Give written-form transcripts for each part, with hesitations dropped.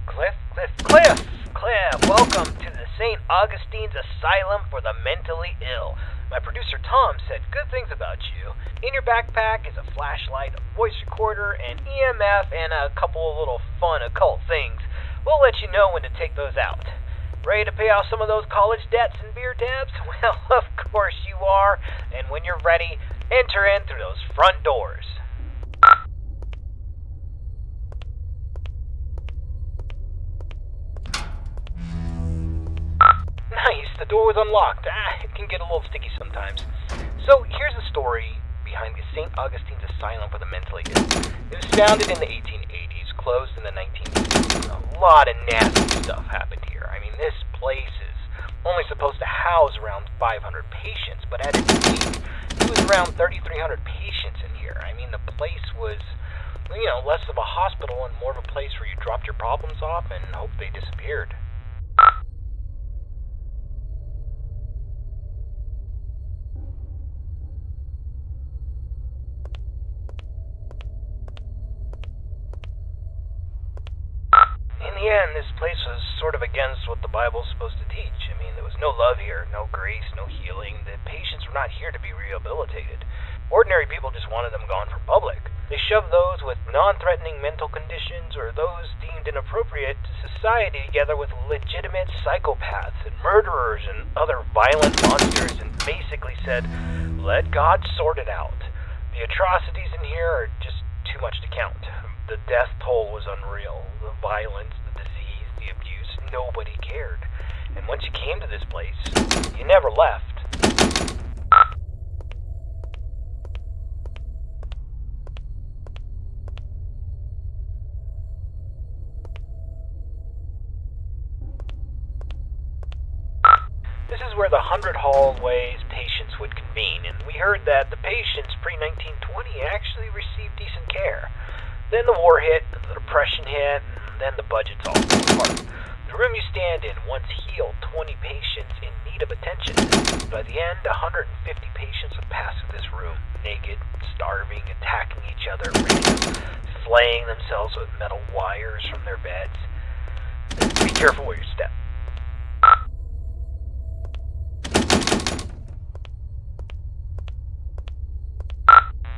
Cliff, welcome to the St. Augustine's Asylum for the Mentally Ill. My producer Tom said good things about you. In your backpack is a flashlight, a voice recorder, an EMF, and a couple of little fun occult things. We'll let you know when to take those out. Ready to pay off some of those college debts and beer tabs? Well, of course you are. And when you're ready, enter in through those front doors. Nice, the door was unlocked. It can get a little sticky sometimes. So here's the story behind the St. Augustine's Asylum for the Mentally Ill. It was founded in the 1880s, closed in the 1960s. A lot of nasty stuff happened here. I mean, this place is only supposed to house around 500 patients, but at its peak, it was around 3,300 patients in here. I mean, the place was, less of a hospital and more of a place where you dropped your problems off and hoped they disappeared. In the end, this place was sort of against what the Bible's supposed to teach. I mean, there was no love here, no grace, no healing. The patients were not here to be rehabilitated. Ordinary people just wanted them gone from public. They shoved those with non-threatening mental conditions or those deemed inappropriate to society together with legitimate psychopaths and murderers and other violent monsters and basically said, let God sort it out. The atrocities in here are just too much to count. The death toll was unreal. The violence, the disease, the abuse, nobody cared. And once you came to this place, you never left. This is where the 100 hallways patients would convene, and we heard that the patients pre-1920 actually received decent care. Then the war hit, the depression hit, and then the budgets all fell apart. The room you stand in once healed 20 patients in need of attention. By the end, 150 patients would pass through this room, naked, starving, attacking each other, flaying themselves with metal wires from their beds. Be careful where you step.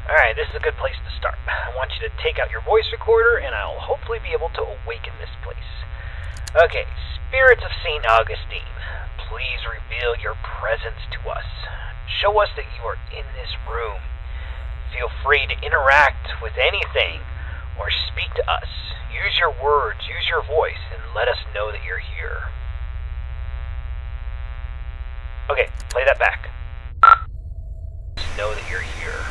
Alright, this is a good place to start. I want you to take out your voice recorder, and I'll hopefully be able to awaken this place. Okay, spirits of St. Augustine, please reveal your presence to us. Show us that you are in this room. Feel free to interact with anything or speak to us. Use your words, use your voice, and let us know that you're here. Okay, play that back. Let us know that you're here.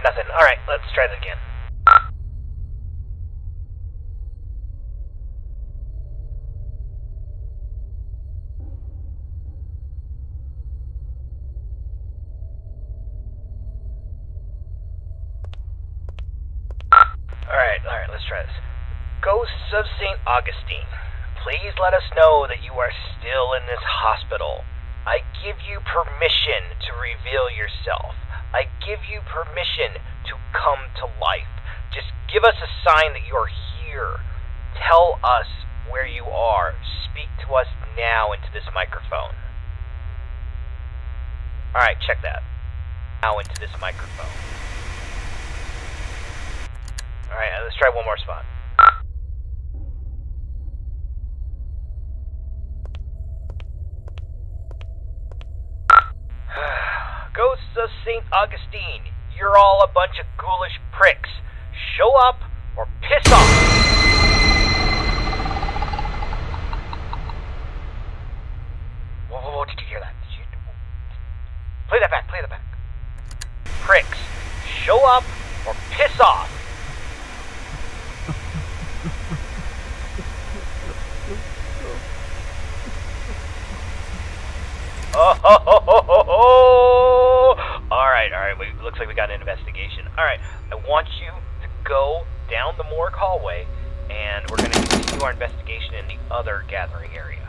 Nothing. Alright, let's try that again. Alright, let's try this. Ghosts of St. Augustine, please let us know that you are still in this hospital. I give you permission to reveal yourself. I give you permission to come to life. Just give us a sign that you're here. Tell us where you are. Speak to us now into this microphone. Alright, check that. Now into this microphone. Alright, let's try one more spot. Ghosts of St. Augustine, you're all a bunch of ghoulish pricks. Show up or piss off! Whoa, did you hear that? Play that back. Pricks, show up or piss off! Alright, looks like we got an investigation. Alright, I want you to go down the morgue hallway, and we're going to continue our investigation in the other gathering area.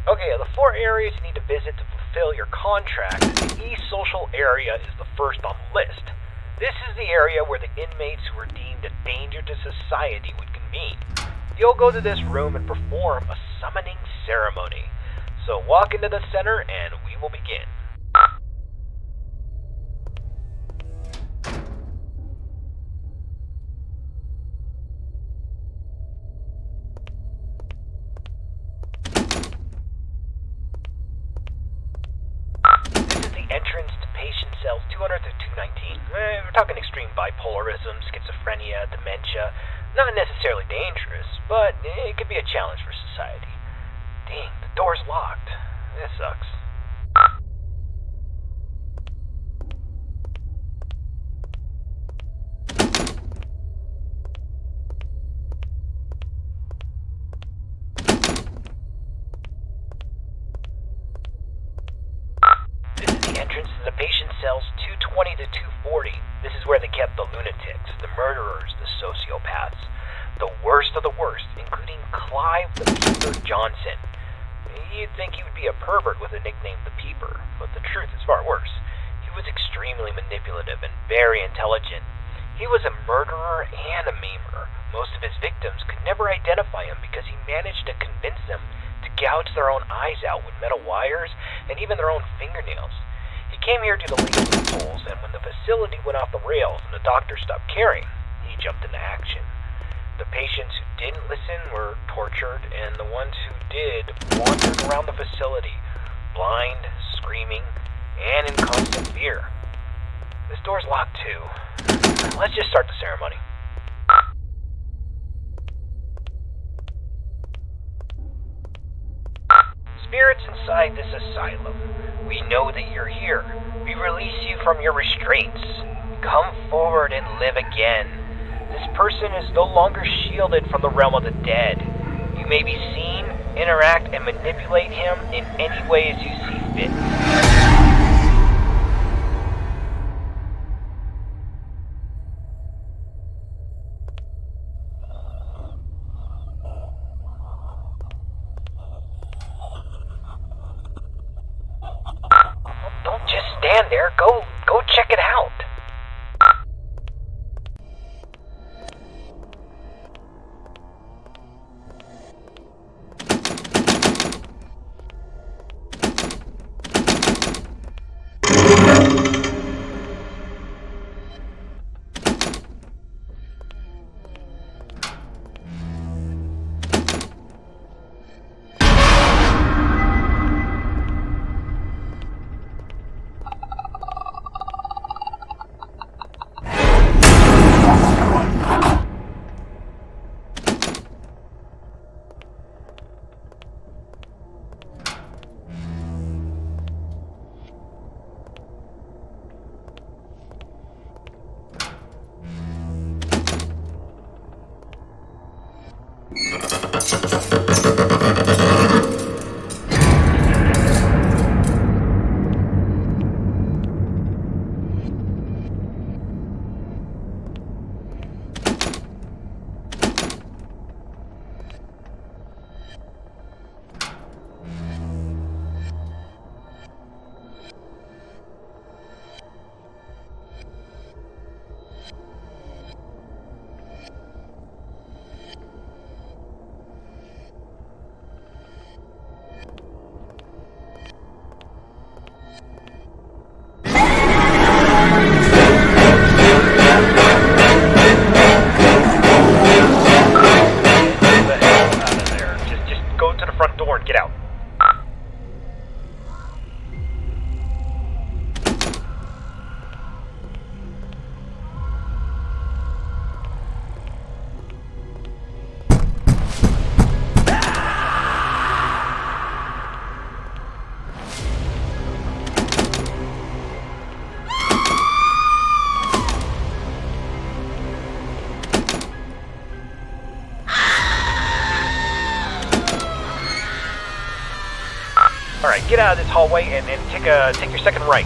Okay, of the 4 areas you need to visit to fulfill your contract, the East Social area is the first on the list. This is the area where the inmates who are deemed a danger to society would convene. You'll go to this room and perform a summoning ceremony. So walk into the center and we will begin. Entrance to patient cells 200 to 219. We're talking extreme bipolarism, schizophrenia, dementia. Not necessarily dangerous, but it could be a challenge for society. Dang, the door's locked. This sucks. Cells 220 to 240. This is where they kept the lunatics, the murderers, the sociopaths, the worst of the worst, including Clive the Peeper Johnson. You'd think he would be a pervert with a nickname the Peeper, but the truth is far worse. He was extremely manipulative and very intelligent. He was a murderer and a memer. Most of his victims could never identify him because he managed to convince them to gouge their own eyes out with metal wires and even their own fingernails. He came here to the legal loopholes, and when the facility went off the rails and the doctor stopped caring, he jumped into action. The patients who didn't listen were tortured, and the ones who did wandered around the facility, blind, screaming, and in constant fear. This door's locked too. Let's just start the ceremony. Spirits inside this asylum, we know that you're here. We release you from your restraints. Come forward and live again. This person is no longer shielded from the realm of the dead. You may be seen, interact, and manipulate him in any way as you see fit. Stand there. Go check it out. Alright, get out of this hallway and take your second right.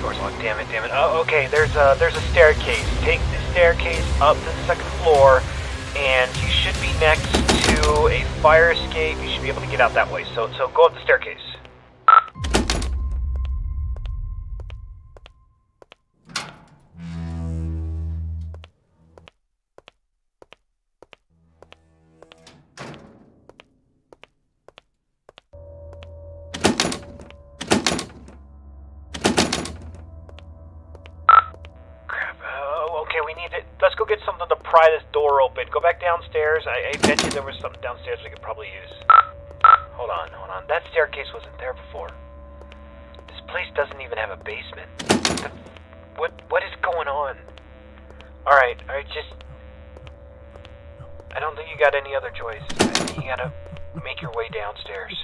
Door's locked. damn it. Oh, okay, there's a staircase. Take the staircase up to the second floor, and you should be next to a fire escape. You should be able to get out that way. So go up the staircase. Let's go get something to pry this door open. Go back downstairs. I bet you there was something downstairs we could probably use. Hold on. That staircase wasn't there before. This place doesn't even have a basement. What is going on? Alright, just... I don't think you got any other choice. I think you gotta make your way downstairs.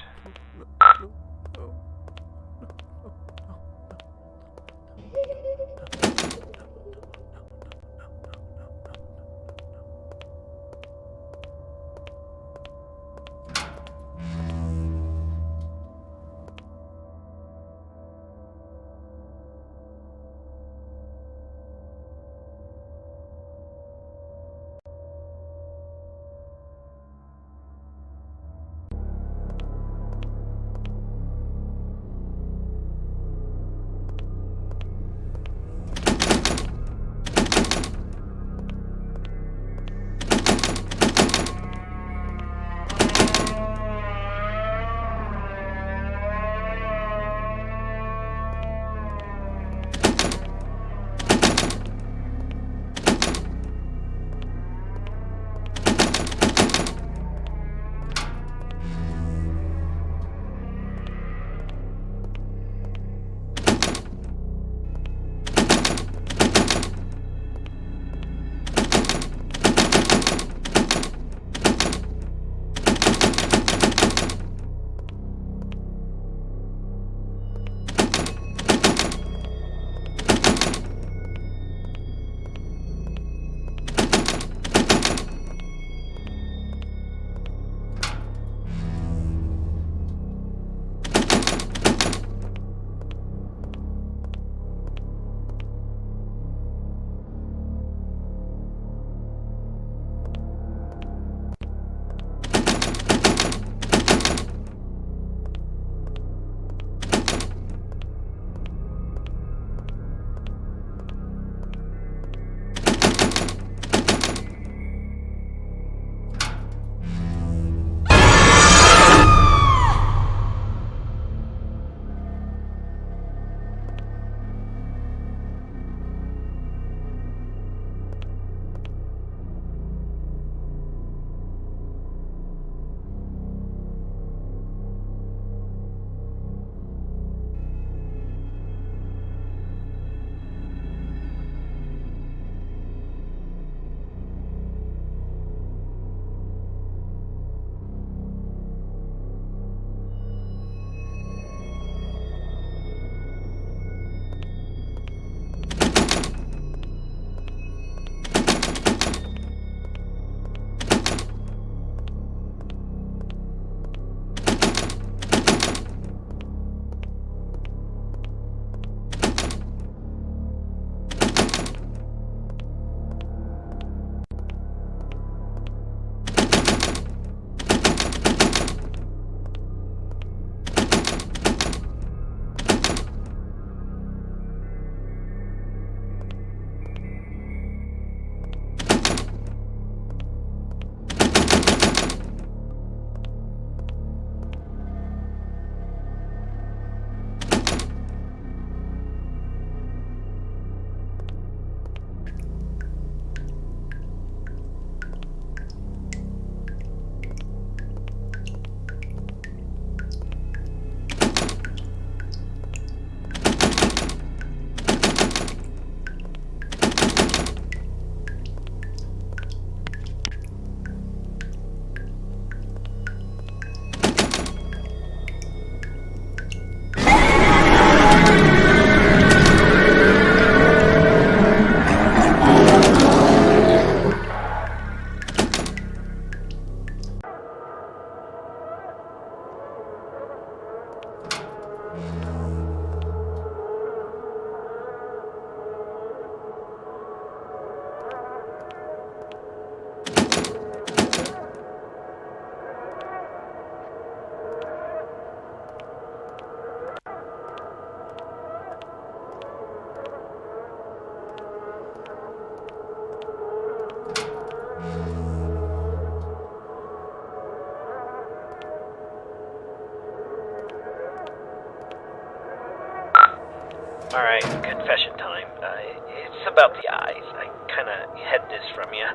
about the eyes, I kind of had this from you.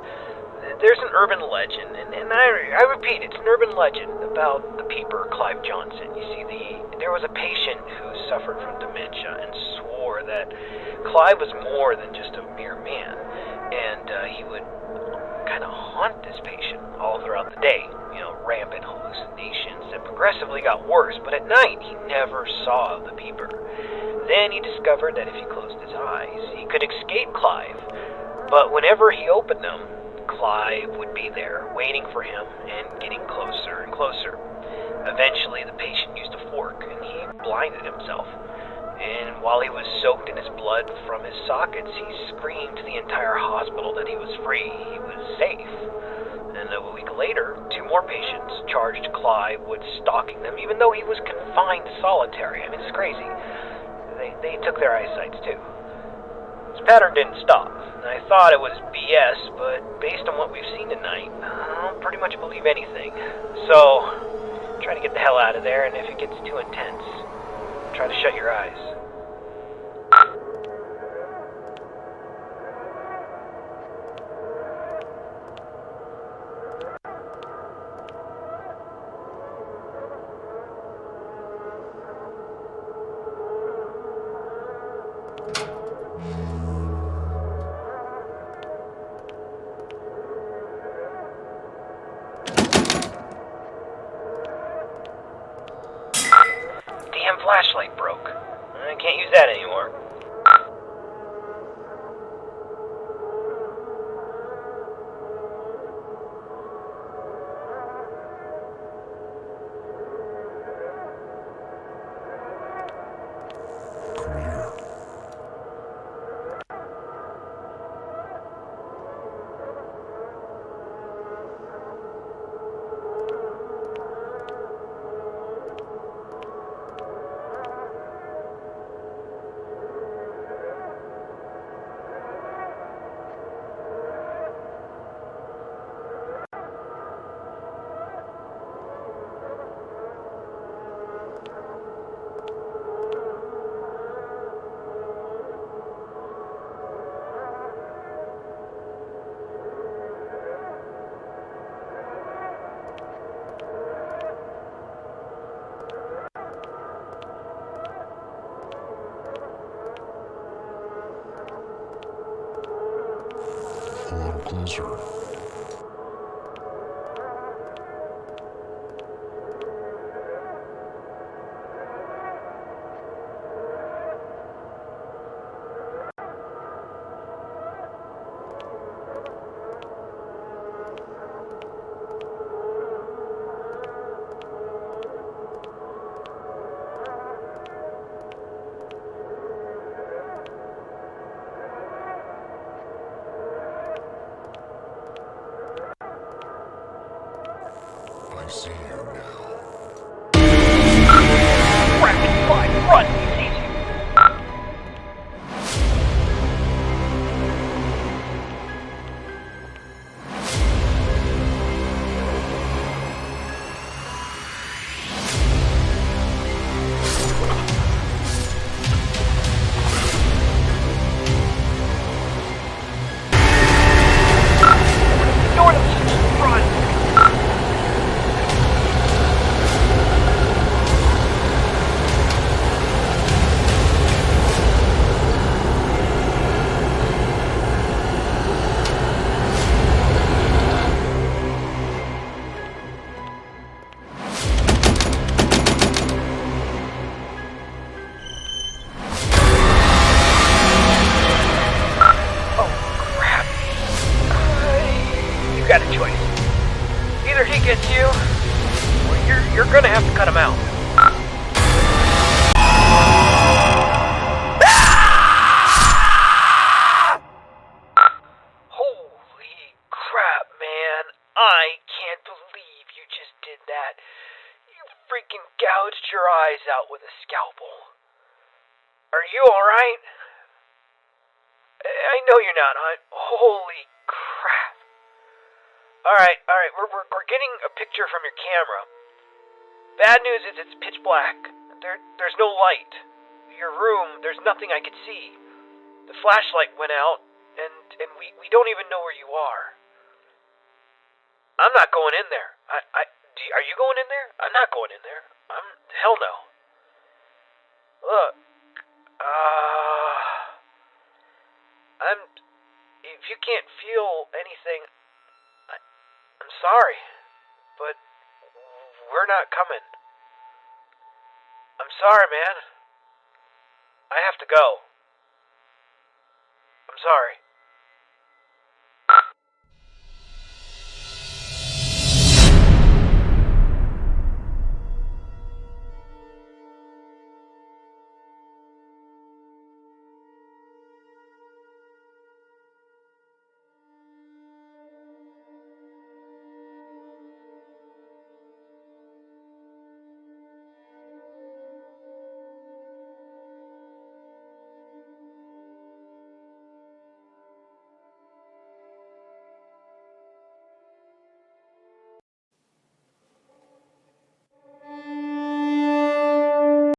There's an urban legend, and I repeat, it's an urban legend about the peeper, Clive Johnson. You see, there was a patient who suffered from dementia and swore that Clive was more than just a mere man, and he would kind of haunt this patient all throughout the day. Rampant hallucinations that progressively got worse, but at night he never saw the peeper. Then he discovered that if he closed his eyes, he could escape Clive, but whenever he opened them, Clive would be there, waiting for him and getting closer and closer. Eventually, the patient used a fork, and he blinded himself. And while he was soaked in his blood from his sockets, he screamed to the entire hospital that he was free, he was safe. And a week later, 2 more patients charged Clive with stalking them, even though he was confined to solitary. I mean, it's crazy. They took their eyesights, too. This pattern didn't stop. I thought it was BS, but based on what we've seen tonight, I'll pretty much believe anything. So, try to get the hell out of there, and if it gets too intense, try to shut your eyes. Flashlight broke. I can't use that anymore. Closer. I see you now. Rapid fire, run! He sees you! Ignore them! Run! Got a choice. Either he gets you, or you're gonna have to cut him out. Holy crap, man. I can't believe you just did that. You freaking gouged your eyes out with a scalpel. Are you alright? I know you're not. Holy crap. Alright, we're getting a picture from your camera. Bad news is it's pitch black. There's no light. Your room, there's nothing I could see. The flashlight went out, and we don't even know where you are. I'm not going in there. Are you going in there? I'm not going in there. Hell no. Look, if you can't feel anything, I'm sorry, but we're not coming. I'm sorry, man. I have to go. I'm sorry.